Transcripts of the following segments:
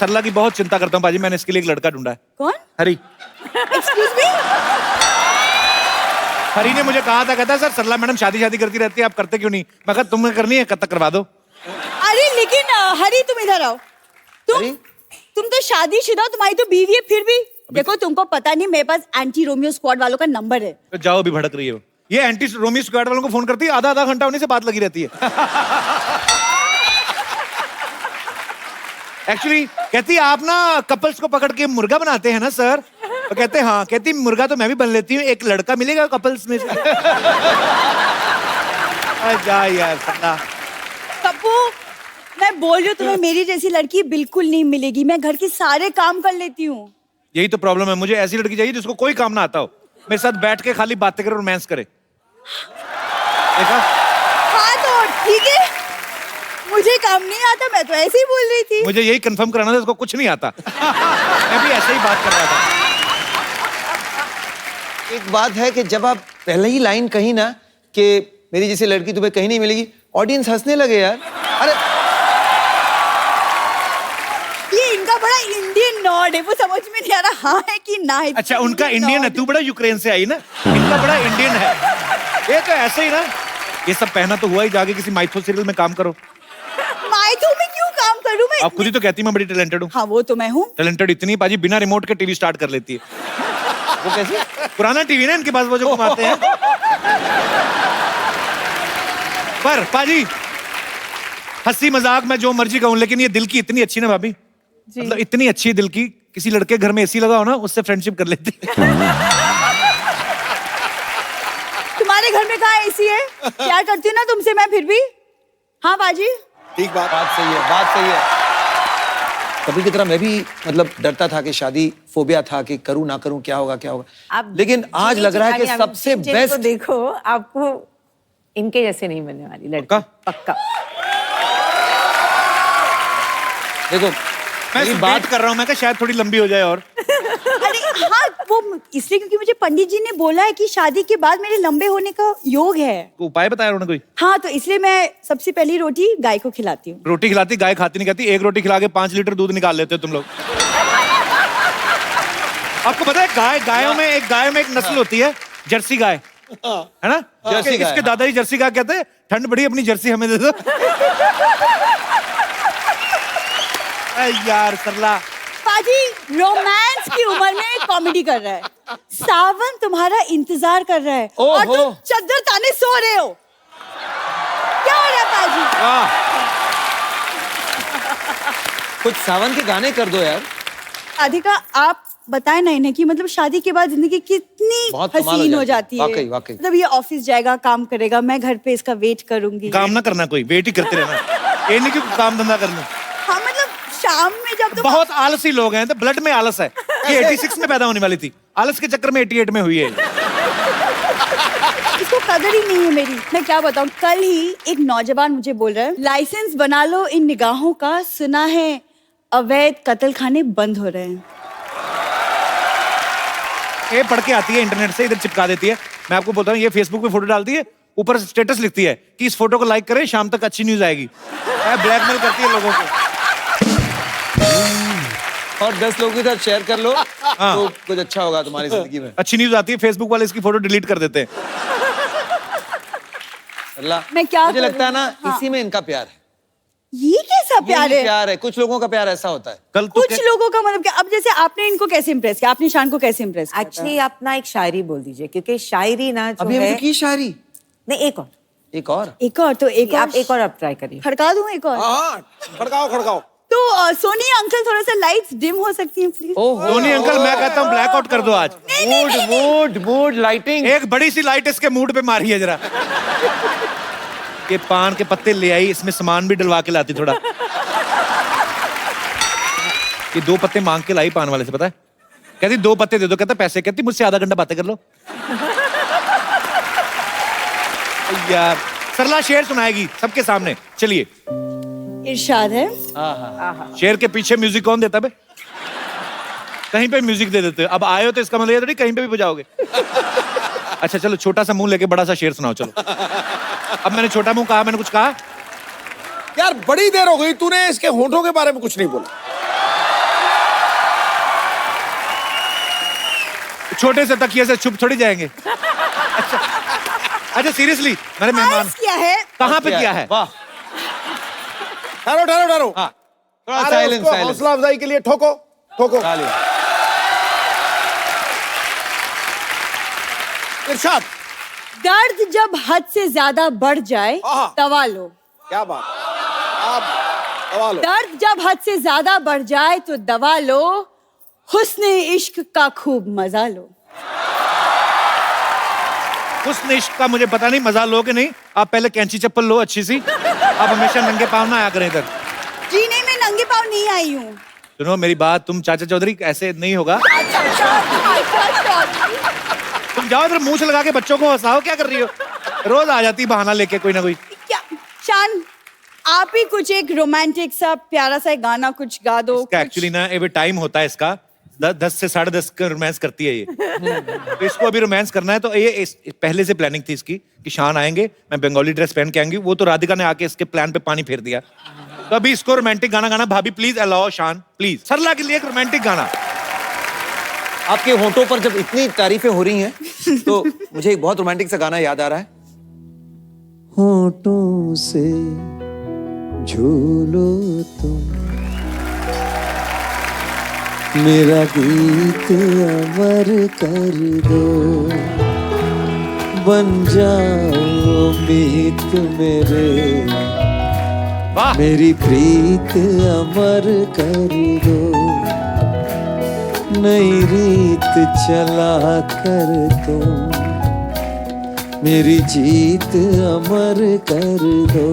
सरला की बहुत चिंता करता हूँ पाजी, मैंने इसके लिए एक लड़का ढूंढा है। कौन? हरी। Excuse me? हरी ने मुझे कहा था, कहता सर सरला मैडम शादी करती रहती है, आप करते क्यों नहीं? मैं कहा तुम्हें करनी है, कब तक करवा दो। अरे लेकिन हरी तुम इधर आओ। तुम तो शादीशुदा, तुम्हारी तो बीवी है, फिर भी देखो तुमको पता नहीं मेरे पास एंटी रोमियो स्क्वाड वालों का नंबर है। तो जाओ, अभी भड़क रही है वो। ये एंटी रोमियो स्क्वाड वालों को फोन करती है, आधा घंटा उन्हीं से बात लगी रहती है। एक्चुअली कहती है आप ना कपल्स को पकड़ के मुर्गा बनाते हैं ना सर? तो कहते हैं हाँ। कहती मुर्गा तो मैं भी बन लेती हूँ, एक लड़का मिलेगा कपल्स में से। जा यार सरला। पप्पू मैं बोल रही हूँ तुम्हें मेरी जैसी लड़की बिल्कुल नहीं मिलेगी। मैं घर के सारे काम कर लेती हूँ। यही तो प्रॉब्लम है, मुझे ऐसी लड़की चाहिए जिसको कोई काम ना आता हो, मेरे साथ बैठ के खाली बातें करे, रोमांस करे। देखा? हाँ तो ठीक है, मुझे काम नहीं आता, मैं तो ऐसे ही बोल रही थी। मुझे यही कंफर्म कराना था, इसको कुछ नहीं आता। मैं भी ऐसे ही बात कर रहा था। एक बात है कि जब आप पहले ही लाइन कही ना कि मेरी जैसी लड़की तुम्हें कहीं नहीं मिलेगी, ऑडियंस हंसने लगे यार। अरे ये इनका बड़ा इंडियन नॉड है, वो समझ में नहीं आ रहा हाँ है कि ना है। अच्छा उनका इंडियन है, तू बड़ा यूक्रेन से आई ना, इनका बड़ा इंडियन है। ये तो ऐसे ही ना, ये सब पहना तो हुआ ही, जाके किसी माइथो सीरियल में काम करो। माइथो में क्यों काम करूं मैं? आप खुद ही तो कहती मैं बड़ी टैलेंटेड हूँ। हाँ वो तो मैं हूँ। टैलेंटेड इतनी पाजी बिना रिमोट के टीवी स्टार्ट कर लेती है। वो कैसे? पुराना टीवी ना इनके पास, वो जो घुमाते हैं। पर पाजी हंसी मजाक में जो मर्जी कहूं, लेकिन ये दिल की इतनी अच्छी ना भाभी, मतलब इतनी अच्छी दिल की, किसी लड़के घर में एसी लगा हो ना उससे फ्रेंडशिप कर लेती। तुम्हारे घर में कहाँ एसी है? प्यार करती हूँ ना तुमसे मैं फिर भी। हाँ बाजी ठीक बात सही है, बात सही है। कभी की तरह मैं भी मतलब डरता था कि शादी फोबिया था कि करूं ना करूं, क्या होगा। लेकिन आज लग रहा है कि सबसे बेस्ट। देखो आपको इनके जैसे नहीं मिलने वाली लड़की, पक्का। देखो मैं बात कर रहा हूँ, मैं कहा शायद थोड़ी लंबी हो जाए और। अरे हाँ वो इसलिए क्योंकि मुझे पंडित जी ने बोला है कि शादी के बाद मेरे लंबे होने का योग है। उपाय बताया उन्होंने कोई? हाँ तो इसलिए मैं सबसे पहली रोटी गाय को खिलाती हूँ। रोटी खिलाती, गाय खाती नहीं कहती। एक रोटी खिला के 5 लीटर दूध निकाल लेते हो तुम लोग। आपको पता है गायों में एक नस्ल होती है जर्सी गाय, है ना? जर्सी गाय। इसके दादाजी जर्सी गाय कहते हैं, ठंड बड़ी अपनी जर्सी हमें दे दो। यार सरला पाजी रोमांस की उम्र में कॉमेडी कर रहा है। सावन तुम्हारा इंतजार कर रहा है और तुम चद्दर ताने सो रहे हो। क्या हो रहा है पाजी? कुछ सावन के गाने कर दो यार। राधिका आप बताएं ना इन्हें कि मतलब शादी के बाद जिंदगी कितनी बहुत कमाल हसीन हो जाती है। वाकई। मतलब ये ऑफिस जाएगा, काम करेगा, मैं घर पे इसका वेट करूंगी। काम ना करना, कोई वेट ही करते रहना। ये नहीं कि काम धंधा करना। हाँ मतलब शाम में जब तुम बहुत आलसी लोग हैं, तो ब्लड में आलस है। ये 86 में पैदा होने वाली थी, आलस के चक्कर में 88 में हुई है। इसको कदर ही नहीं है मेरी। मैं क्या बताऊं, कल ही एक नौजवान मुझे बोल रहा है लाइसेंस बना लो इन निगाहों का, सुना है अवैध कत्ल खाने बंद हो रहे हैं। ये पढ़ के आती है इंटरनेट से, इधर चिपका देती है। मैं आपको बोलता हूँ, ये फेसबुक पे फोटो डालती है, ऊपर स्टेटस लिखती है कि इस फोटो को लाइक करें, शाम तक अच्छी न्यूज आएगी। ब्लैकमेल करती है लोगों को। और 10 लोगों के साथ शेयर कर लो तो कुछ अच्छा होगा तुम्हारी जिंदगी में। अच्छी न्यूज आती है, फेसबुक वाले इसकी फोटो डिलीट कर देते हैं। अल्लाह, मैं क्या मुझे करूं? लगता है ना हाँ। इसी में इनका प्यार है। ये कैसा प्यार है? प्यार है, कुछ लोगों का प्यार ऐसा होता है। कल तो कुछ लोगों का मतलब क्या? अब जैसे आपने इनको कैसे इम्प्रेस किया, आपने शान को कैसे इम्प्रेस किया? एक्चुअली आप ना एक शायरी बोल दीजिए, क्योंकि शायरी ना जो अभी है हमने की शायरी। नहीं, एक और एक और तो एक और आप एक और आप ट्राई करिए। खड़का दूं एक और? हाँ खड़काओ। तो सोनी अंकल थोड़ा सा लाइट्स डिम हो सकती हैं प्लीज? सोनी अंकल मैं कहता हूँ ब्लैकआउट कर दो आज। Mood lighting. एक बड़ी सी लाइट इसके मूड पे मारी है जरा। ये पान के पत्ते ले आई, इसमें सामान भी डलवा के लाती थोड़ा। ये 2 पत्ते मांग के लाई पान वाले से, पता है? कहती 2 पत्ते दे दो, कहता पैसे। कहती मुझसे आधा घंटा बातें कर लो। यार सरला शेर सुनाएगी सबके सामने, चलिए। इरशाद है। शेर के पीछे म्यूजिक कौन देता बे? कहीं पे म्यूजिक दे देते हो। अब आए हो तो इसका मतलब ये थोड़ी कहीं पे भी बजाओगे। अच्छा चलो, छोटा सा मुंह लेके बड़ा सा शेर सुनाओ चलो। अब मैंने छोटा मुंह कहा, मैंने कुछ कहा? यार बड़ी देर हो गई, तूने इसके होठों के बारे में कुछ नहीं बोला। छोटे से तकिए से छुप थोड़ी जाएंगे। अच्छा सीरियसली मेरे मेहमान आइस किया है। कहाँ पे किया है? वाह, ठहरो ठहरो ठहरो। हाँ थोड़ा अरे साइलेंस उसको साइलेंस। हौसला अफजाई के लिए ठोको ठोको। तालियां। इरशाद। दर्द जब हद से ज्यादा बढ़ जाए आहा। दवा लो। क्या बात, आप दबा लो। दर्द जब हद से ज्यादा बढ़ जाए तो दवा लो, हुस्न इश्क का खूब मजा लो। उस इश्क का मुझे पता नहीं, मजा लो कि नहीं। आप पहले कैंची चप्पल लो अच्छी सी। आप हमेशा नंगे पाँव ना आया करें इधर। जी नहीं, मैं नंगे पाँव नहीं आई हूँ। सुनो मेरी बात, तुम चाचा चौधरी ऐसे नहीं होगा। तुम जाओ इधर मुंह से लगा के बच्चों को हंसाओ, क्या कर रही हो? रोज आ जाती बहाना लेके कोई ना कोई। क्या शान, आप ही कुछ एक रोमांटिक सा प्यारा सा एक गाना कुछ गा दो। इसका एक्चुअली ना एवं टाइम होता है इसका 10 से 10:30 का रोमांस करती है ये। तो इसको अभी रोमांस करना है, तो ये पहले से प्लानिंग थी इसकी कि शान आएंगे, मैं बंगाली ड्रेस पहन के आएंगी। वो तो राधिका ने आके इसके प्लान पे पानी फेर दिया। तो अभी इसको रोमांटिक गाना गाना। भाभी प्लीज अलाओ शान, प्लीज सरला के लिए एक रोमांटिक गाना। आपके होठों पर जब इतनी तारीफें हो रही हैं तो मुझे एक बहुत रोमांटिक सा गाना याद आ रहा है। होठों से झूलो तुम, मेरा गीत अमर कर दो, बन जाओ मीत मेरे, वाह मेरी प्रीत अमर कर दो, नई रीत चला कर तुम, मेरी जीत अमर कर दो,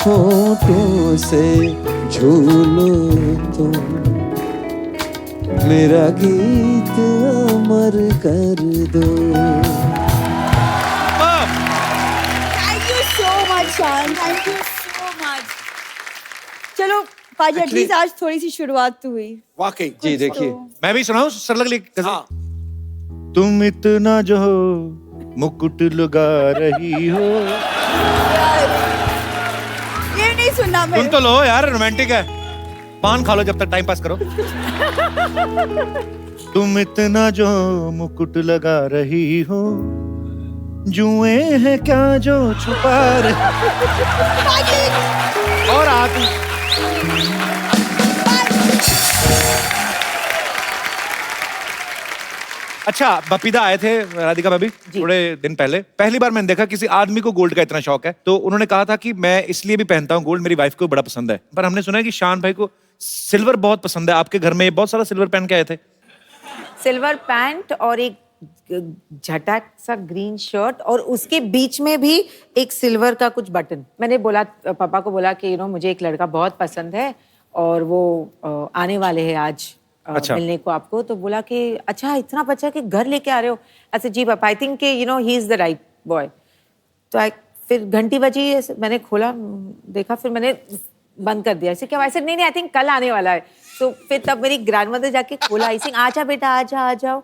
होठों से झूलो तुम, मेरा गीत अमर कर दो। थैंक यू सो मच शान, थैंक यू सो मच। चलो पाजी, एटलीस्ट आज थोड़ी सी शुरुआत तो हुई। वाकई जी देखिए, मैं भी सुनाऊं सरला के लिए गजल? हाँ। तुम इतना जो मुकुट लगा रही हो। ये नहीं सुनना मैं। सुन तो लो यार, रोमांटिक है। पान खा लो जब तक टाइम पास करो। तुम इतना जो मुकुट लगा रही हो, जुए हैं क्या जो छुपा रही। और आती अच्छा, बपीदा आए थे राधिका भाभी थोड़े दिन पहले। पहली बार मैंने देखा किसी आदमी को गोल्ड का इतना शौक है। तो उन्होंने कहा था कि मैं इसलिए भी पहनता हूँ गोल्ड, मेरी वाइफ को बड़ा पसंद है। पर हमने सुना है कि शान भाई को सिल्वर बहुत पसंद है। आपके घर में बहुत सारा सिल्वर पहन के आए थे। सिल्वर पैंट और एक झटक सा ग्रीन शर्ट, और उसके बीच में भी एक सिल्वर का कुछ बटन। मैंने बोला, पापा को बोला कि मुझे एक लड़का बहुत पसंद है और वो आने वाले हैं आज अच्छा। मिलने को आपको। तो बोला कि अच्छा इतना बच्चा कि घर लेके आ रहे हो। अच्छा जी पापा, I think he is the right boy. तो फिर घंटी बजी, मैंने खोला देखा, फिर मैंने बंद कर दिया। ऐसे क्या? ऐसे नहीं आई थिंक कल आने वाला है। तो फिर तब मेरी ग्रैंडमदर जाके खोला, आई थिंक आजा बेटा आजा आ जाओ।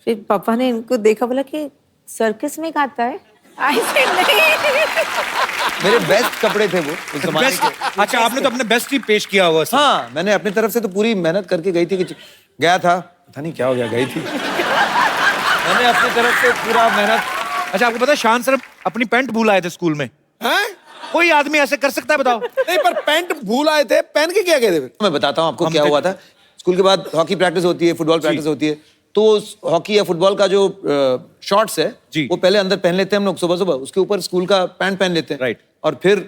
फिर पापा ने इनको देखा, बोला कि सर्कस में गाता है। आई सेड नहीं। मेरे बेस्ट कपड़े थे वो उस जमाने बेस्ट, के। अच्छा आपने तो अपने बेस्ट ही पेश किया हुआ। हाँ, मैंने अपनी तरफ से तो पूरी मेहनत करके गई थी कि गया था, पता नहीं क्या हो गया, गई थी। मैंने अपनी तरफ से पूरा मेहनत। अच्छा आपको पता है शान सर अपनी पैंट भूल आए थे स्कूल में। हैं? कोई आदमी ऐसे कर सकता है बताओ? नहीं, पर पैंट भूल आए थे, पहन के क्या गए थे फिर? मैं बताता हूँ आपको हम क्या थे- हुआ था। स्कूल के बाद हॉकी प्रैक्टिस होती है, फुटबॉल प्रैक्टिस होती है। तो हॉकी या फुटबॉल का जो शॉर्ट्स है जी। वो पहले अंदर पहन लेते हैं हम लोग सुबह सुबह, उसके ऊपर स्कूल का पैंट पहन लेते हैं। राइट। और फिर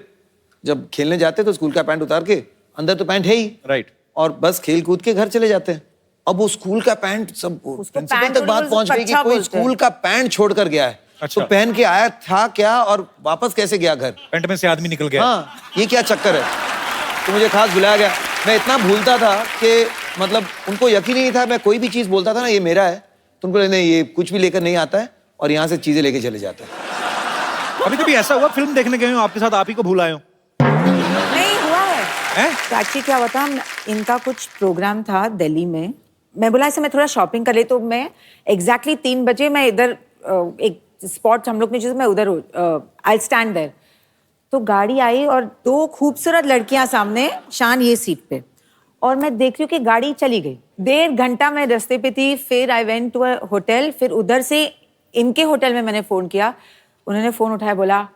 जब खेलने जाते हैं तो स्कूल का पैंट उतार के, अंदर तो पैंट है ही, राइट। और बस खेल कूद के घर चले जाते हैं। अब वो स्कूल का पैंट सब प्रिंसिपल पैंट तक बात पहुंच गई कि अच्छा कोई बोलते हैं। स्कूल का पैंट छोड़ कर गया है। अच्छा। तो पहन के आया था क्या और वापस कैसे गया घर? पैंट में से आदमी निकल गया। हाँ, ये क्या चक्कर है? तो मुझे खास बुलाया गया। मैं इतना भूलता था कि मतलब उनको यकीन ही नहीं था। मैं कोई भी चीज बोलता था ना ये मेरा है, तो उनको नहीं, ये कुछ भी लेकर नहीं आता है और यहाँ से चीजें लेके चले जाता है। अभी कभी ऐसा हुआ फिल्म देखने गए हो आपके साथ आप ही को भूल आए हो? नहीं हुआ है। हैं? तो एक्चुअली क्या हुआ था, इनका कुछ प्रोग्राम था दिल्ली में। मैं बोला ऐसे मैं थोड़ा शॉपिंग कर ले, तो मैं एग्जैक्टली 3 बजे मैं इधर एक स्पॉट हम लोग ने जो मैं उधर आई स्टैंड देयर। तो गाड़ी आई और 2 खूबसूरत लड़कियां सामने, शान ये सीट पे, और मैं देख रही हूँ कि गाड़ी चली गई। 1.5 घंटा मैं रास्ते पे थी, फिर I went to a hotel, फिर उधर से इनके होटल में मैंने फोन किया, उन्होंने फोन उठाया, बोला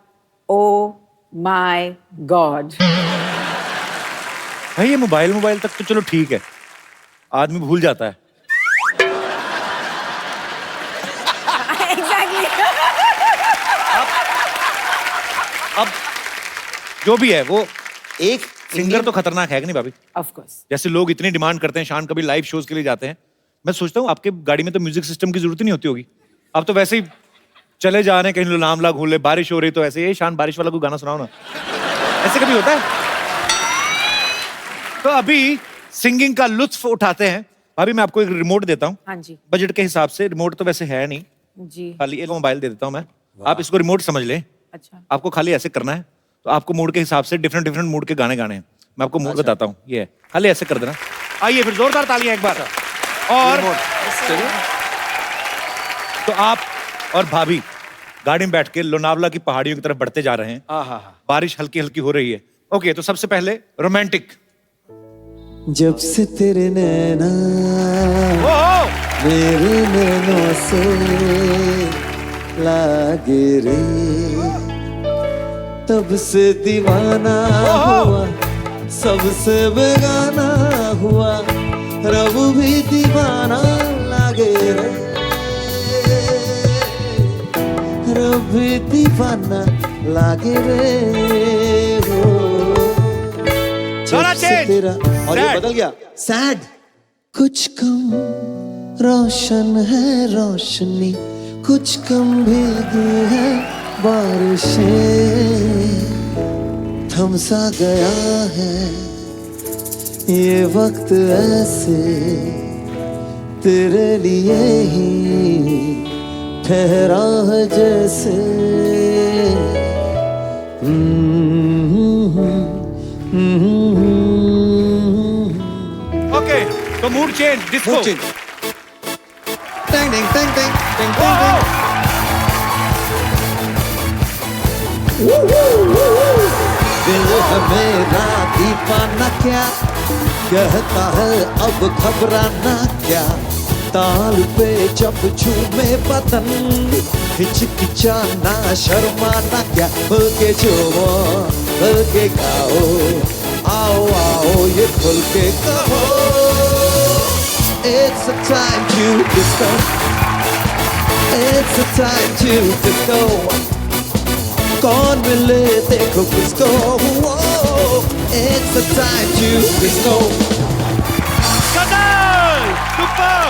ओ माय गॉड। भाई ये मोबाइल तक तो चलो ठीक है, आदमी भूल जाता है। एग्जैक्टली। अब जो भी है वो एक सिंगर तो खतरनाक है कि नहीं भाभी? Of course. जैसे लोग इतनी डिमांड करते हैं, शान कभी लाइव शोज के लिए जाते हैं, मैं सोचता हूँ आपके गाड़ी में तो म्यूजिक सिस्टम की जरूरत ही नहीं होती होगी। आप तो वैसे ही चले जा रहे हैं कहीं, लामला घूम ले, बारिश हो रही तो ऐसे, ये शान बारिश वाला कोई गाना सुनाओ ना, ऐसे कभी होता है? तो अभी सिंगिंग का लुत्फ उठाते हैं। भाभी मैं आपको एक रिमोट देता हूँ, हाँ जी। बजट के हिसाब से। रिमोट तो वैसे है नहीं, जी। खाली एक मोबाइल दे देता हूँ मैं, आप इसको रिमोट समझ लें। अच्छा। आपको खाली ऐसे करना है, तो आपको मूड के हिसाब से डिफरेंट डिफरेंट मूड के गाने गाने हैं। मैं आपको मूड बताता हूँ, ये है, खाली ऐसे कर देना। आइए फिर जोरदार तालियां एक बार। और तो आप और भाभी गाड़ी में बैठ के लोनावला की पहाड़ियों की तरफ बढ़ते जा रहे हैं। बारिश हल्की हल्की हो रही है। ओके, तो सबसे पहले रोमांटिक। जब से तेरे नैना ओहो, मेरे नैनों से लागे रे, तब से दीवाना हुआ, सबसे बेगाना हुआ, रब भी दीवाना लागे रे, रब भी दीवाना लागे रे हो। थोड़ा change। तेरा और ये Sad। बदल गया। सैड कुछ कम रोशन है रोशनी, कुछ कम भीगी है बारिशें, थम सा गया है ये वक्त ऐसे, तेरे लिए ही ठहरा है जैसे। ओके, तो mood change, disco. Mood change। Tang tang tang tang tang tang दिल है मेरा दीवाना क्या, कहता है अब घबराना क्या, ताल पे जब झूमे बदन, हिचकिचाना शर्माना क्या, होके झूमो होके गाओ, आओ आओ ये खुल के कहो। It's a time to disco, it's a time to disco, कौन मिले देखो किसको, it's a time to disco। गजल, सुपर।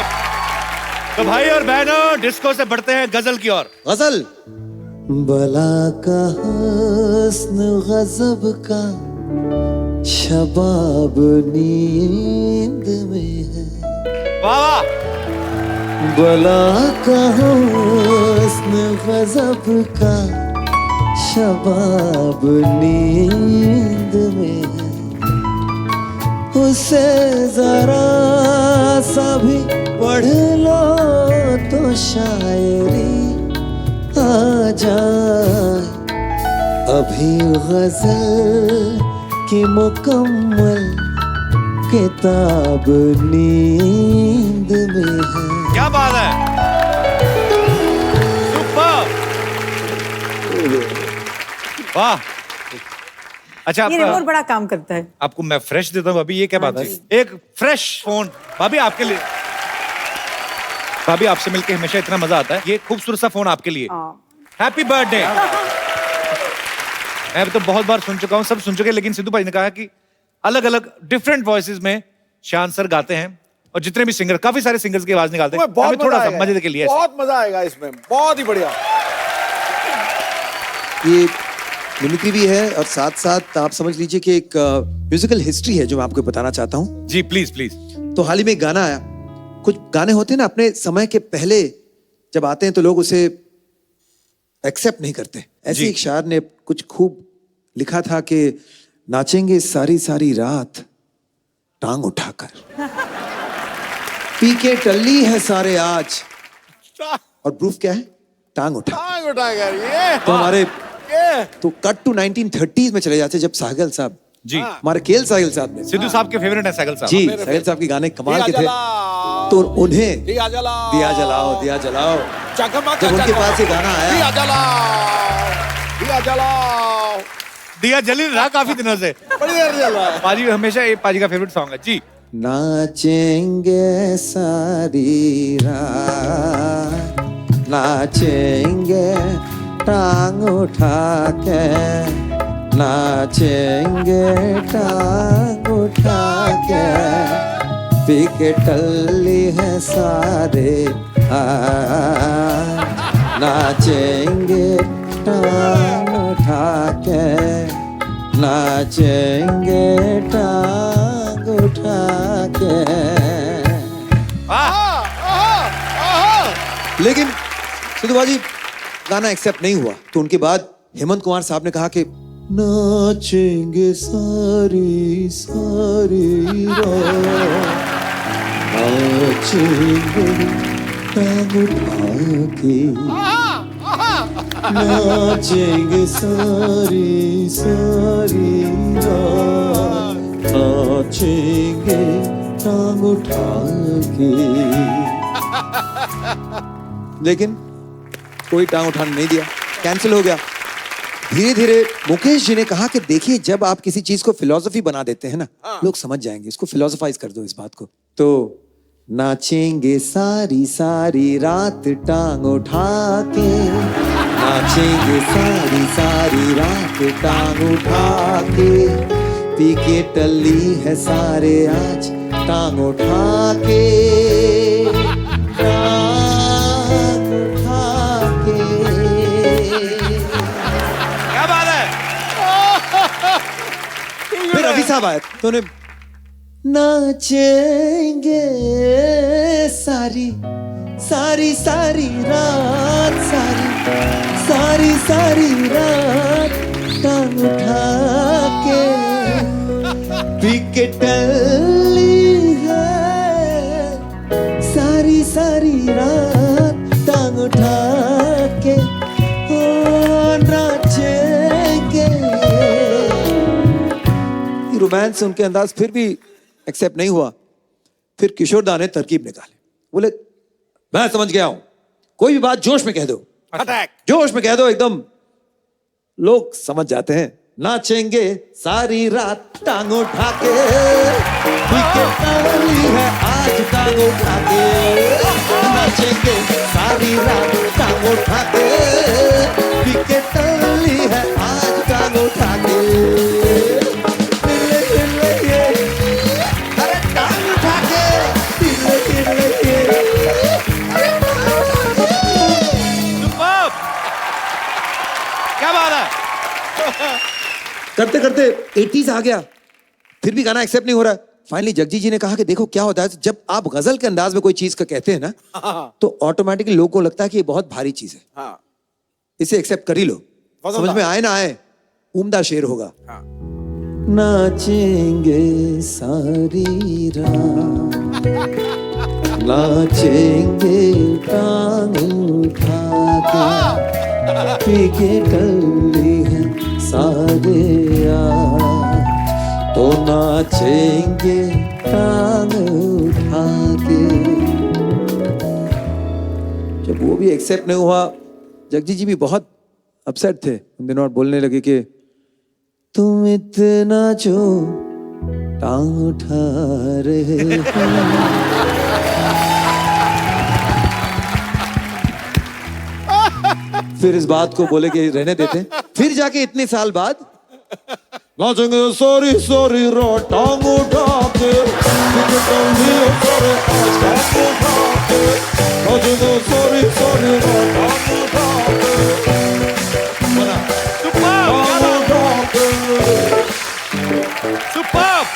तो भाई और बहनों, डिस्को से बढ़ते हैं गजल की ओर। गजल। बला का हुस्न गजब का शबाब नींद में है, वाह वाह। बला का हुस्न गजब का शबाब नींद में है, उसे जरा सा भी पढ़ लो तो शायरी आ जाए, अभी गजल की मुकम्मल किताब नींद में है। क्या बात है, सुपर, वाह। अच्छा, ये रिमोट बड़ा काम करता है। आपको मैं फ्रेश देता हूँ अभी, ये क्या बात है? एक फ्रेश फोन भाभी आपके लिए। भाभी आपसे मिलके हमेशा इतना मजा आता है। ये खूबसूरत सा फोन आपके लिए। Happy birthday. मैं तो बहुत बार सुन चुका हूँ, सब सुन चुके हैं, लेकिन सिद्धू भाई ने कहा कि अलग अलग डिफरेंट वॉइसेस में शान सर गाते हैं, और जितने भी सिंगर, काफी सारे सिंगर्स की आवाज निकालते हैं। तुम्हें बहुत हमें थोड़ा सा मजा मजे के लिए ऐसे। बहुत मजा आएगा इसमें, बहुत ही बढ़िया। ये मिमिक्री भी है और साथ साथ आप समझ लीजिए कि एक म्यूजिकल हिस्ट्री है जो मैं आपको बताना चाहता हूँ। जी प्लीज प्लीज। तो हाल ही में एक गाना आया, कुछ गाने होते हैं ना अपने समय के पहले जब आते हैं तो लोग उसे एक्सेप्ट नहीं करते। ऐसे जी। एक शायर ने कुछ खूब लिखा था कि नाचेंगे सारी सारी रात टांग उठाकर, पी के टल्ली है सारे आज, और प्रूफ क्या है? टांग उठा। टांग उठा कर ये तो हमारे ये तो कट टू 1930s में चले जाते जब सागल साहब जी हमारे केएल साहिल साहब ने। सिद्धू साहब के फेवरेट है साहिल साहब। जी साहिल साहब के गाने कमाल के थे, जलाओ, तो उन्हें दिया जलाओ, दिया जलाओ दिया जलाओ, चकमक जब उनके चकमक, पास ये गाना आया, दिया जलाओ, दिया जलाओ, दिया जल ही रहा काफी दिनों से। बड़ी देर जल रहा है। पाजी हमेशा ये पाजी का फेवरेट सॉन्ग है जी। नाचेंगे सारी रात, नाचेंगे टांग उठा के, नाचेंगे टांग उठा के, पी के टल्ली है सारे आज, नाचेंगे टांग उठा के, नाचेंगे टांग उठा के। लेकिन सिद्धू बाजी गाना एक्सेप्ट नहीं हुआ, तो उनके बाद हेमंत कुमार साहब ने कहा कि नाचेंगे सारी सारी रात, नाचेंगे टांग उठा के, नाचेंगे सारी सारी रात, नाचेंगे टांग उठा के। लेकिन कोई टांग उठाने नहीं दिया, कैंसिल हो गया। धीरे धीरे मुकेश जी ने कहा कि देखिए, जब आप किसी चीज को फिलॉसफी बना देते हैं ना, लोग समझ जाएंगे, इसको फिलॉसफाइज कर दो इस बात को। तो नाचेंगे सारी सारी रात टांग उठा के, नाचेंगे सारी सारी रात टांग उठा के, पी के टल्ली है सारे आज टांग उठा के, टांग उठा के। क्या बात है। फिर रवि साहब आए तो उन्हें नाचेंगे सारी सारी सारी रात, सारी सारी सारी रात टांग उठा के, पी के टल्ली है सारी सारी रात टांग उठा के, ओ नाचेंगे। रोमांस उनके अंदाज फिर भी एक्सेप्ट नहीं हुआ। फिर किशोर दा ने तरकीब निकाली, बोले मैं समझ गया हूं, कोई भी बात जोश में कह दो, अटैक। जोश में कह दो, एकदम लोग समझ जाते हैं। नाचेंगे सारी रात टांग उठा के, विकेट डाली है आज टांग उठा के, नाचेंगे सारी रात टांग उठा के, विकेट डाली है आज टांग उठा के। अरे टांग उठा के, सुपर्ब। क्या बात है। करते करते 80s आ गया, फिर भी गाना एक्सेप्ट नहीं हो रहा। फाइनली जगजीत जी ने कहा कि देखो क्या होता है, जब आप गजल के अंदाज में कोई चीज का कहते हैं ना, तो ऑटोमेटिकली लोगों को लगता है कि ये बहुत भारी चीज है, हाँ, इसे एक्सेप्ट कर ही लो, समझ में आए ना आए, उम्दा शेर होगा। नाचेंगे सारी रात, नाचेंगे टांग उठा के, पी के टल्ली है सारे यार, तो नाचेंगे टांग उठा के। जब वो भी एक्सेप्ट नहीं हुआ, जगजीत जी भी बहुत अपसेट थे उन दिनों, और बोलने लगे कि तुम इतना जो टांग उठा रहे हो। फिर इस बात को बोले कि रहने देते। फिर जाके इतने साल बाद नाचेंगे सॉरी सॉरी रो टांग उठा के, नाचेंगे सॉरी सॉरी रो टांग उठा के, सुपर्ब।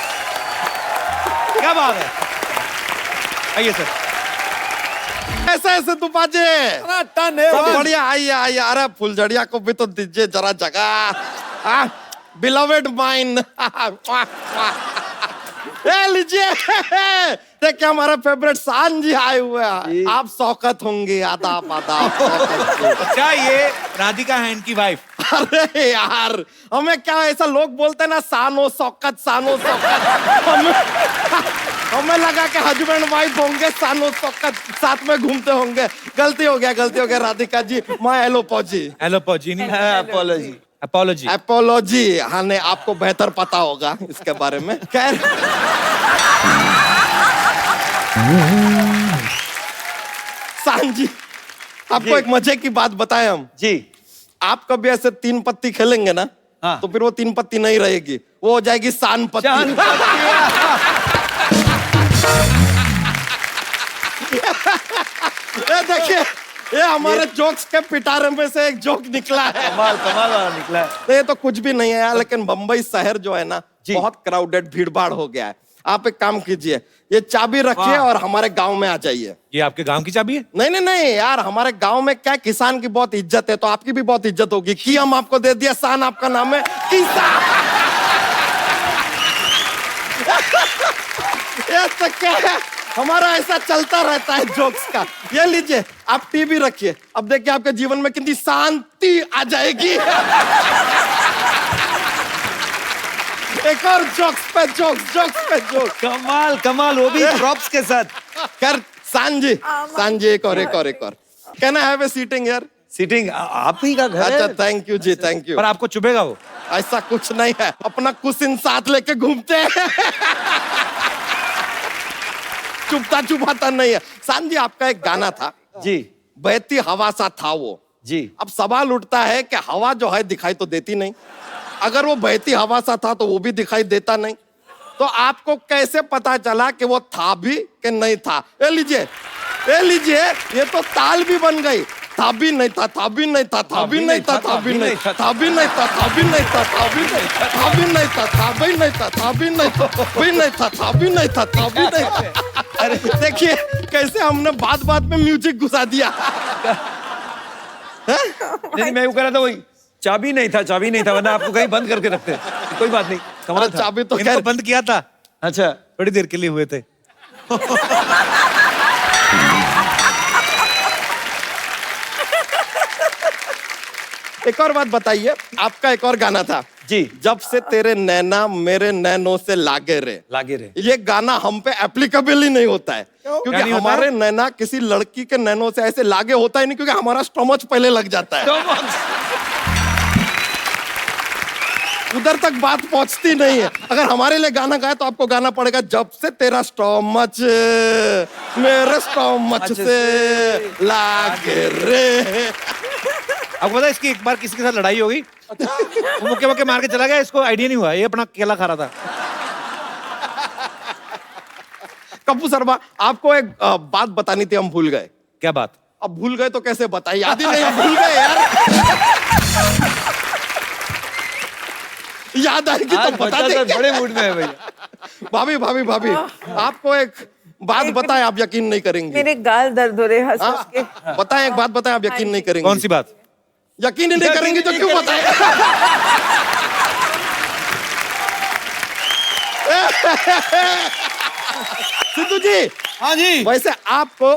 क्या बात है। आइए सर। ऐसे ऐसे तू बाजे टन सब बढ़िया। आइए आइए, अरे फुलझड़िया को भी तो दीजिए जरा जगह। Beloved mine. ए लीजिए देखिए हमारा फेवरेट शान जी आए हुए हैं। आप शौकत होंगे, आदाब आदाब। शौकत जी। अच्छा ये राधिका हैंड की वाइफ। अरे यार हमें क्या ऐसा लोग बोलते हैं ना, सानो शौकत सानो शौकत। हमें लगा कि हस्बैंड वाइफ होंगे, सानो शौकत साथ में घूमते होंगे। गलती हो गया राधिका जी, मैं एलोपॉजी। एलोपॉजी नहीं, अपॉलॉजी। अपोलॉजी। एपोलॉजी। हाँ नहीं, आपको बेहतर पता होगा इसके बारे में। खैर शान जी, आपको एक मजे की बात बताएं हम। जी। आप कभी ऐसे 3 पत्ती खेलेंगे ना, हाँ। तो फिर वो 3 पत्ती नहीं रहेगी, वो हो जाएगी शान पत्ती। जान ये देखिए, ये हमारे जोक्स के पिटारे में से एक जोक निकला है। कमाल वाला निकला है। तो ये तो कुछ भी नहीं है यार, लेकिन बंबई शहर जो है ना, जी। बहुत क्राउडेड, भीड़भाड़ हो गया है। आप एक काम कीजिए, ये चाबी रखिए और हमारे गांव में आ जाइए। ये आपके गांव की चाबी है? नहीं यार, हमारे गांव में क्या किसान की बहुत इज्जत है, तो आपकी भी बहुत इज्जत होगी। की हम आपको दे दिया, शान आपका नाम है किसान। ये तो क्या है, हमारा ऐसा चलता रहता है जोक्स का। ये लीजिए, आप टीवी रखिए, अब देखिए आपके जीवन में कितनी शांति आ जाएगी। एक और जोक्स पे जोक्स। कमाल वो भी प्रॉप्स के साथ। कर शान जी एक और। Can I have a seating यार? सीटिंग आप ही का घर अच्छा है। थैंक यू जी, थैंक यू। पर आपको चुभेगा वो? ऐसा कुछ नहीं है, अपना कुशन साथ लेके घूमते हैं। चुभता नहीं है। शान जी, आपका एक गाना था जी। बहती हवा सा था वो। जी। अब सवाल उठता है कि हवा जो है दिखाई तो देती नहीं, अगर वो बहती हवा सा था तो वो भी दिखाई देता नहीं, तो आपको कैसे पता चला कि वो था भी कि नहीं था? ये लीजिए, ये तो ताल भी बन गई। था भी नहीं था, था भी नहीं था, था भी नहीं था, था भी नहीं था, था भी नहीं था, था भी नहीं था, था भी नहीं था, था भी नहीं था, था भी नहीं था, था भी नहीं था, भी नहीं था, था भी नहीं था, था भी नहीं था। अरे देखिए कैसे हमने बात में म्यूजिक घुसा दिया। नहीं, मैं वो कह रहा था, वही चाबी नहीं था, वरना आपको कहीं बंद करके रखते। कोई बात नहीं, कमाल था। चाबी तो इनको बंद किया था, अच्छा। थोड़ी देर के लिए हुए थे। एक और बात बताइए, आपका एक और गाना था जी। जब से तेरे नैना मेरे नैनों से लागे रे। ये गाना हम पे एप्लीकेबल ही नहीं होता है, क्योंकि नहीं होता? हमारे नैना किसी लड़की के नैनों से ऐसे लागे होता ही नहीं, क्योंकि हमारा स्टमच पहले लग जाता है। उधर तक बात पहुंचती नहीं है। अगर हमारे लिए गाना गाए तो आपको गाना पड़ेगा जब से तेरा स्टमच मेरे स्टमच से लागे रे। आपको पता है इसकी एक बार किसी के साथ लड़ाई हो गई, वो मुक्के मार के चला गया, इसको आइडिया नहीं हुआ, ये अपना केला खा रहा था। कप्पू शर्मा, आपको एक बात बतानी थी, हम भूल गए। क्या बात? अब भूल गए तो कैसे बताइए, याद ही नहीं, भूल गए यार। याद आएगी तो बता देंगे। बड़े मूड में है भैया। भाभी आपको एक बात बताएं, आप यकीन नहीं करेंगे। मेरे गाल दर्द हो रहे हंस हंस के। बताएं, एक बात बताएं, आप यकीन नहीं करेंगे। कौन सी बात? यकीन ही नहीं करेंगे तो क्यों बताएं? सिद्धू जी। हाँ जी। वैसे आपको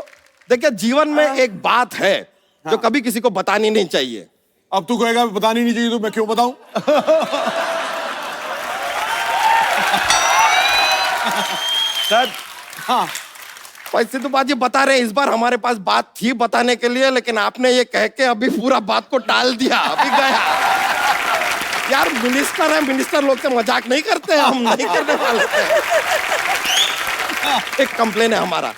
देखिए, जीवन में एक बात है जो कभी किसी को बतानी नहीं चाहिए। अब तू कहेगा बतानी नहीं चाहिए तो मैं क्यों बताऊं? सर, हाँ भाई सिद्धू बाजी बता रहे, इस बार हमारे पास बात थी बताने के लिए, लेकिन आपने ये कह के अभी पूरा बात को टाल दिया, अभी गया। यार मिनिस्टर है, मिनिस्टर लोग से मजाक नहीं करते, हम नहीं करने वाले थे। एक कंप्लेन है हमारा,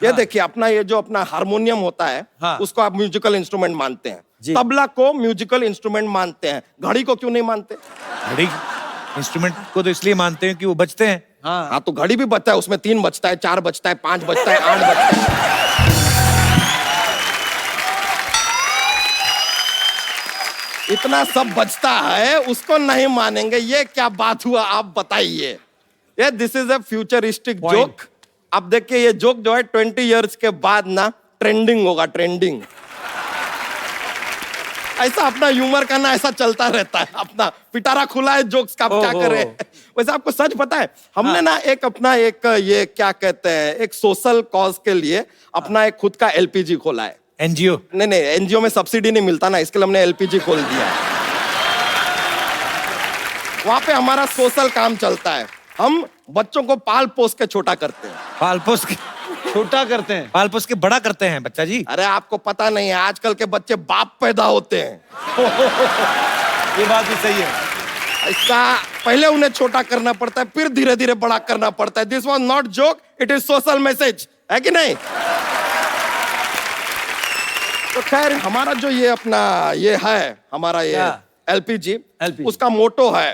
ये देखिए, अपना ये जो अपना हारमोनियम होता है, हाँ। उसको आप म्यूजिकल इंस्ट्रूमेंट मानते हैं, जी। तबला को म्यूजिकल इंस्ट्रूमेंट मानते हैं, घड़ी को क्यों नहीं मानते? घड़ी इंस्ट्रूमेंट को तो इसलिए मानते हैं कि वो बजते हैं। हाँ तो घड़ी भी बजता है, उसमें 3 बजता है, 4 बजता है, 5 बजता है, 8 बजता है। इतना सब बजता है, उसको नहीं मानेंगे, ये क्या बात हुआ, आप बताइए। ये this is a futuristic joke. अब देखिए, ये जोक जो है 20 इयर्स के बाद ना ट्रेंडिंग होगा, ट्रेंडिंग। ऐसा अपना ह्यूमर करना ऐसा चलता रहता है, अपना पिटारा खुला है जोक्स का, आप क्या करें। वैसे आपको सच पता है, हमने ना एक अपना एक ये क्या कहते हैं, एक सोशल कॉज के लिए अपना एक खुद का एलपीजी खोला है। एनजीओ? नहीं, एनजीओ में सब्सिडी नहीं मिलता ना, इसके लिए हमने एलपीजी खोल दिया है। वहां पे हमारा सोशल काम चलता है। हम बच्चों को पाल पोस के छोटा करते हैं। पाल पोस के छोटा करते हैं? पाल पोस के बड़ा करते हैं बच्चा जी। अरे आपको पता नहीं है, आजकल के बच्चे बाप पैदा होते हैं। ये बात भी सही है। ऐसा पहले उन्हें छोटा करना पड़ता है, फिर धीरे धीरे बड़ा करना पड़ता है। This was not joke, it is social message, है कि नहीं? तो खैर हमारा जो ये अपना ये है, हमारा ये एलपीजी, उसका मोटो है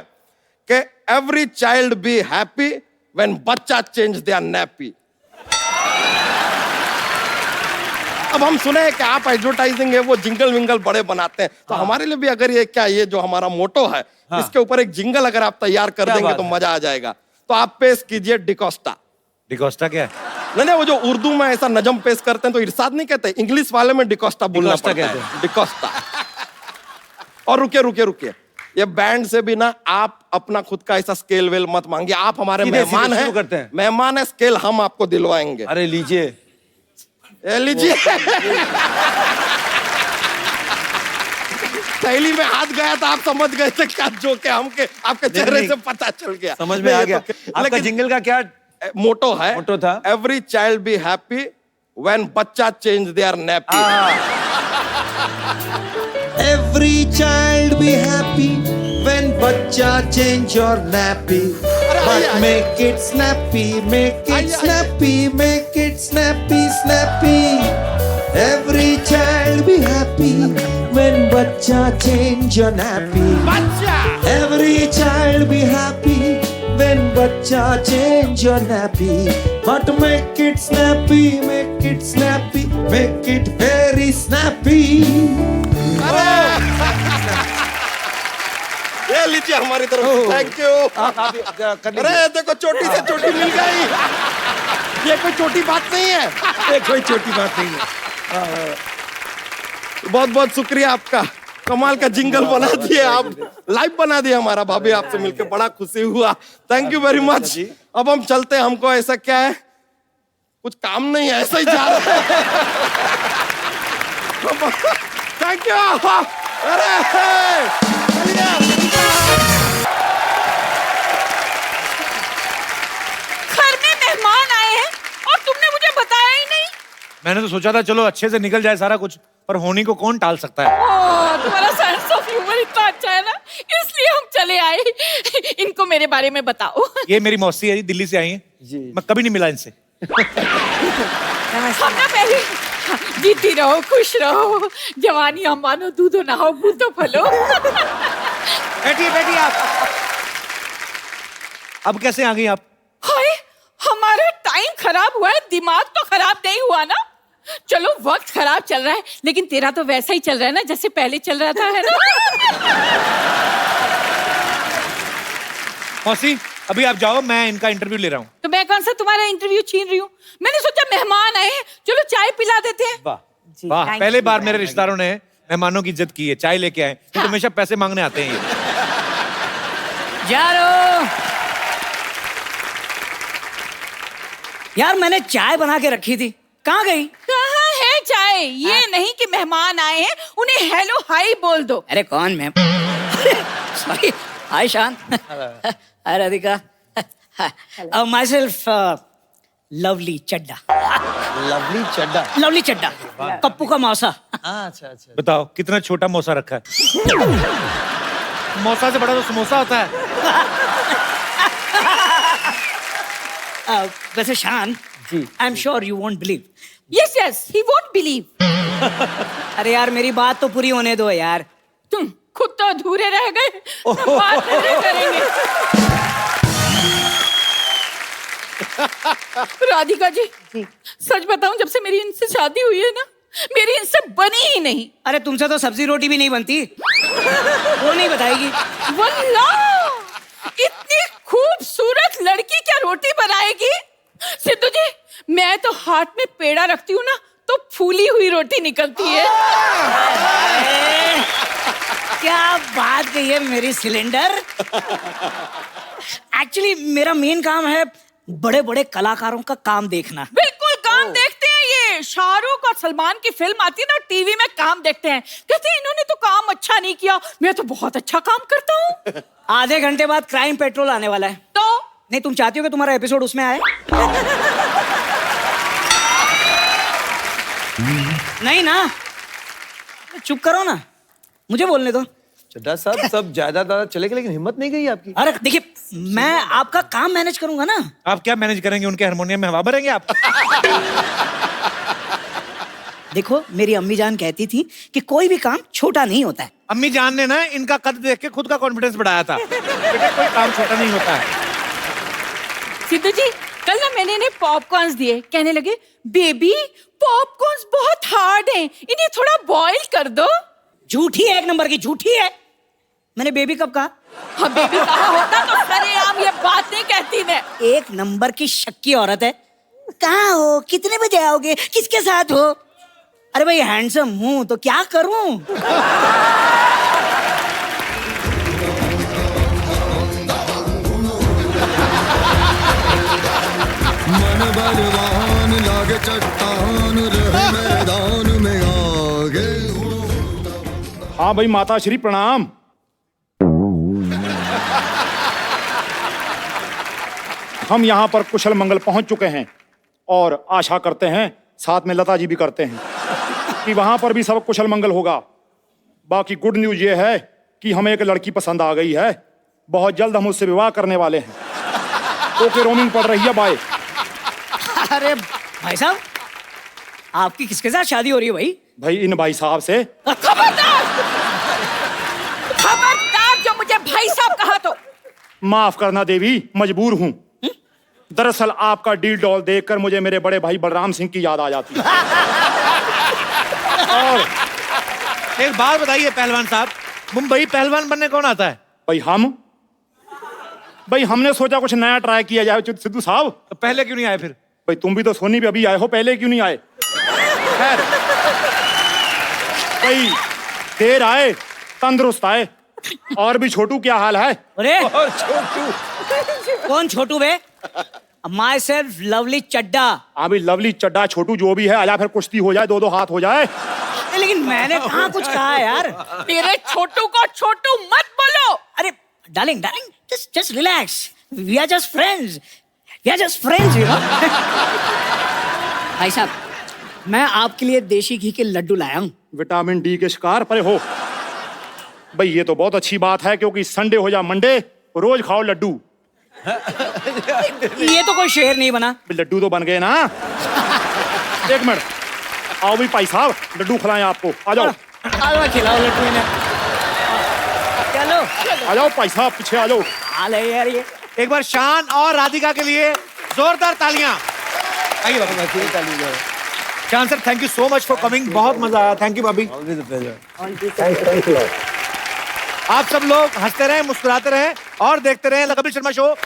कि every child be happy when बच्चा चेंज देयर नैपी। अब हम सुने कि आप एडवर्टाइजिंग है वो जिंगल विंगल बड़े बनाते हैं, तो हमारे लिए भी अगर ये क्या ये जो हमारा मोटो है, इसके ऊपर एक जिंगल अगर आप तैयार कर देंगे तो मजा आ जाएगा। तो आप पेश कीजिए डिकोस्टा। डिकोस्टा क्या है? नहीं, वो जो उर्दू में ऐसा नजम पेश करते हैं तो इरशाद नहीं कहते, इंग्लिश वाले में डिकोस्टा बोलना पड़ता है, डिकोस्टा। और रुकिए, ये बैंड से भी ना आप अपना खुद का ऐसा स्केल वेल मत मांगिए, आप हमारे मेहमान हैं, मेहमान है, स्केल हम आपको दिलवाएंगे। अरे लीजिए, लीजिए। थैली में हाथ गया तो आप समझ गए थे क्या जोक है, हमके आपके चेहरे से पता चल गया, समझ में आ गया। आपका जिंगल का क्या मोटो है? मोटो था every child be happy when बच्चा change there nappy. Every child be happy when bacha change your nappy. But make it snappy, make it snappy, make it snappy, snappy. Every child be happy when bacha change your nappy. Every child be happy when bacha change your nappy. But make it snappy, make it snappy, make it very snappy. ये लीजिए हमारी तरफ, thank you. अरे देखो चोटी से चोटी मिल गई, ये कोई छोटी बात नहीं है, ये कोई छोटी बात नहीं है। बहुत बहुत शुक्रिया आपका, कमाल का जिंगल बना दिए आप, लाइव बना दिया हमारा। भाभी आपसे मिलकर बड़ा खुशी हुआ, थैंक यू वेरी मच। अब हम चलते हैं, हमको ऐसा क्या है, कुछ काम नहीं है, ऐसा ही जा रहा है। Thank you. अरे घर में मेहमान आए हैं और तुमने मुझे बताया ही नहीं। मैंने तो सोचा था चलो अच्छे से निकल जाए सारा कुछ, पर होनी को कौन टाल सकता है। तुम्हारा सेंस ऑफ ह्यूमर इतना अच्छा है ना, इसलिए हम चले आए। इनको मेरे बारे में बताओ। ये मेरी मौसी है, दिल्ली से आई है, मैं कभी नहीं मिला इनसे। हम ना पहले जीती रहो, खुश रहो, जवानी हम मानो दूधो नहाओ बूतो फलो। बैठिए आप। अब कैसे आ गई आप? हाय, हमारा टाइम खराब हुआ है, दिमाग तो खराब नहीं हुआ ना। चलो वक्त खराब चल रहा है, लेकिन तेरा तो वैसा ही चल रहा है ना जैसे पहले चल रहा था, है ना? मौसी अभी आप जाओ, मैं इनका इंटरव्यू ले रहा हूँ। तो मैं कौन सा तुम्हारा इंटरव्यू छीन रही हूँ? मैंने सोचा मेहमान आए हैं, चलो चाय पिला देते हैं। वाह, पहले बार मेरे रिश्तेदारों ने मेहमानों की इज्जत की है, चाय लेके आए। तो हमेशा पैसे मांगने आते हैं ये। यार मैंने चाय बना के रखी थी, कहाँ गई? कहाँ है चाय? ये नहीं कि मेहमान आए हैं, उन्हें हेलो हाय बोल दो। अरे कौन ma'am? Sorry, hi Shaan. Hi Radhika. Myself Lovely Chadda. Lovely Chadda? Lovely Chadda, Kappu का मौसा। अच्छा। बताओ कितना छोटा मौसा रखा है। मौसा से बड़ा तो समोसा होता है। वैसे Shaan ji, I am sure you won't believe. Yes yes, he won't believe. अरे यार मेरी बात तो पूरी होने दो यार। तुम खुद तो अधूरे रह गए, बात नहीं करेंगे। राधिका जी, सच बताऊं, जब से मेरी इनसे शादी हुई है ना, मेरी इनसे बनी ही नहीं। अरे तुमसे तो सब्जी रोटी भी नहीं बनती, वो नहीं बताएगी। वल्लाह, इतनी खूबसूरत लड़की क्या रोटी बनाएगी? सिद्धू जी, मैं तो हाथ में पेड़ा रखती हूँ ना, तो फूली हुई रोटी निकलती है। क्या बात कही है मेरी सिलेंडर। एक्चुअली मेरा मेन काम है बड़े बड़े कलाकारों का काम देखना। बिल्कुल काम देखते हैं ये। शाहरुख और सलमान की फिल्म आती है ना, टीवी में काम देखते हैं, कहते हैं इन्होंने तो काम अच्छा नहीं किया, मैं तो बहुत अच्छा काम करता हूँ। आधे घंटे बाद क्राइम पेट्रोल आने वाला है। तो नहीं, तुम चाहती हो कि तुम्हारा एपिसोड उसमें आए? नहीं ना, चुप करो ना, मुझे बोलने दो। चड्ढा साहब सब ज्यादा चले गए, लेकिन हिम्मत नहीं गई आपकी। अरे देखिए, मैं आपका काम मैनेज करूंगा ना। आप क्या मैनेज करेंगे? उनके हारमोनियम में हवा भरेंगे आप? देखो, मेरी अम्मी जान कहती थी कि कोई भी काम छोटा नहीं होता है। अम्मी जान ने ना इनका कद देख के खुद का कॉन्फिडेंस बढ़ाया था। बेटा, कोई काम छोटा नहीं होता है। सिद्धू जी, कल ना मैंने इन्हें पॉपकॉर्न्स दिए, कहने लगे बेबी पॉपकॉर्न्स बहुत हार्ड हैं, इन्हें थोड़ा बॉईल कर दो। झूठी है, एक नंबर की झूठी है। मैंने बेबी कब कहा? हाँ, बेबी कहा होता तो सरेआम ये बात नहीं कहती मैं। एक नंबर की शक्की औरत है। कहाँ हो? कितने बजे आओगे? किसके साथ हो? अरे भाई, हैंडसम हूं तो क्या करूं? मन बलवान लागे चट्टान रहे मैदान में आगे। हाँ भाई, माता श्री प्रणाम। हम यहाँ पर कुशल मंगल पहुंच चुके हैं और आशा करते हैं, साथ में लता जी भी करते हैं, कि वहां पर भी सब कुशल मंगल होगा। बाकी गुड न्यूज ये है कि हमें एक लड़की पसंद आ गई है। बहुत जल्द हम उससे विवाह करने वाले हैं। ओके, रोमिंग पड़ रही है, बाय। अरे भाई साहब, आपकी किसके साथ शादी हो रही है भाई? भाई, इन भाई साहब से। खबरदार! खबरदार, जो मुझे भाई साहब कहा तो। माफ करना देवी, मजबूर हूँ। दरअसल आपका डील डॉल देखकर मुझे मेरे बड़े भाई बलराम सिंह की याद आ जाती है। और एक बात बताइए पहलवान साहब, मुंबई पहलवान बनने कौन आता है? भाई हमने सोचा कुछ नया ट्राई किया जाए सिद्धू साहब। तो पहले क्यों नहीं आए फिर? भाई तुम भी तो सोनी पे अभी आए हो, पहले क्यों नहीं आए? खैर, भाई देर आए तंदुरुस्त आए। और भी छोटू, क्या हाल है? अरे और छोटू कौन छोटू बे? माई सेल्फ लवली चड्डा। हाँ भाई, लवली चड्डा छोटू जो भी है, आजा फिर कुश्ती हो जाए, दो दो हाथ हो जाए। लेकिन मैंने कहाँ कुछ कहा है यार? मेरे छोटू को छोटू मत बोलो। अरे darling, just relax. We are just friends. We are just friends, you know. भाई साहब, मैं आपके लिए देशी घी के लड्डू लाया हूँ। विटामिन डी के शिकार परे हो। भाई ये तो बहुत अच्छी बात है, क्योंकि संडे हो या मंडे रोज खाओ लड्डू। ये तो कोई शेर नहीं बना। लड्डू तो बन गए ना। एक मिनट, आओ भी भाई साहब, लड्डू खिलाएं आपको। आ जाओ, आज खिलाओ लड्डू इन्हें। चलो आ जाओ भाई साहब, पीछे आ जाओ। हाल है यार ये। एक बार शान और राधिका के लिए जोरदार तालियां। आइए बाबू। शान sir, thank you so much for coming, बहुत मजा आया। थैंक यू भाभी। आप सब लोग हंसते रहें, मुस्कुराते रहें और देखते रहें द कपिल शर्मा शो।